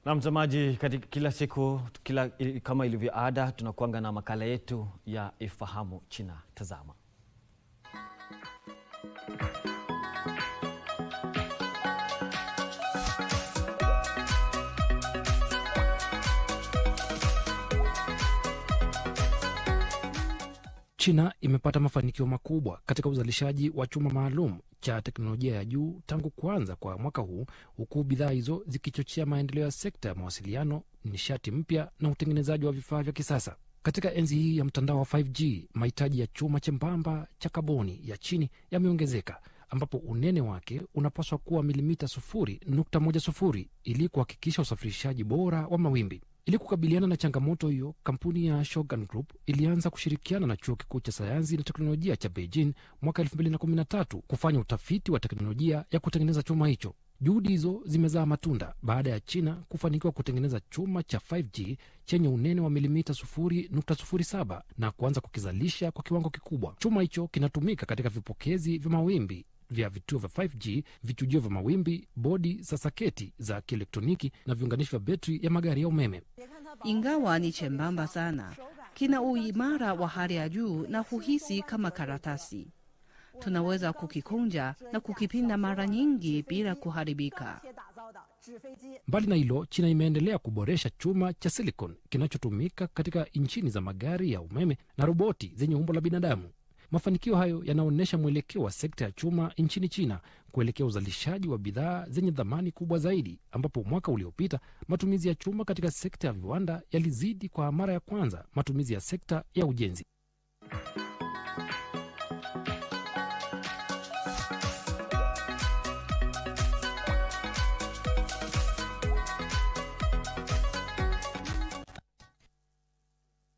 Na mtazamaji, katika kila siku kama ilivyo ada, tunakuanga na makala yetu ya Ifahamu China. Tazama. China imepata mafanikio makubwa katika uzalishaji wa chuma maalum cha teknolojia ya juu tangu kuanza kwa mwaka huu, huku bidhaa hizo zikichochea maendeleo ya sekta ya mawasiliano, nishati mpya na utengenezaji wa vifaa vya kisasa. Katika enzi hii ya mtandao wa 5G, mahitaji ya chuma chembamba cha kaboni ya chini yameongezeka, ambapo unene wake unapaswa kuwa milimita 0.10 ili kuhakikisha usafirishaji bora wa mawimbi. Ili kukabiliana na changamoto hiyo, kampuni ya Shogun Group ilianza kushirikiana na chuo kikuu cha sayansi na teknolojia cha Beijing mwaka 2013 kufanya utafiti wa teknolojia ya kutengeneza chuma hicho. Juhudi hizo zimezaa matunda baada ya China kufanikiwa kutengeneza chuma cha 5G chenye unene wa milimita 0.07 na kuanza kukizalisha kwa kiwango kikubwa. Chuma hicho kinatumika katika vipokezi vya mawimbi vya vituo vya 5G, vichujio vya mawimbi, bodi za saketi za kielektroniki na viunganishi vya betri ya magari ya umeme. Ingawa ni chembamba sana, kina uimara wa hali ya juu na huhisi kama karatasi. Tunaweza kukikunja na kukipinda mara nyingi bila kuharibika. Mbali na hilo, China imeendelea kuboresha chuma cha silicon kinachotumika katika injini za magari ya umeme na roboti zenye umbo la binadamu. Mafanikio hayo yanaonyesha mwelekeo wa sekta ya chuma nchini China kuelekea uzalishaji wa bidhaa zenye dhamani kubwa zaidi, ambapo mwaka uliopita matumizi ya chuma katika sekta ya viwanda yalizidi kwa mara ya kwanza matumizi ya sekta ya ujenzi.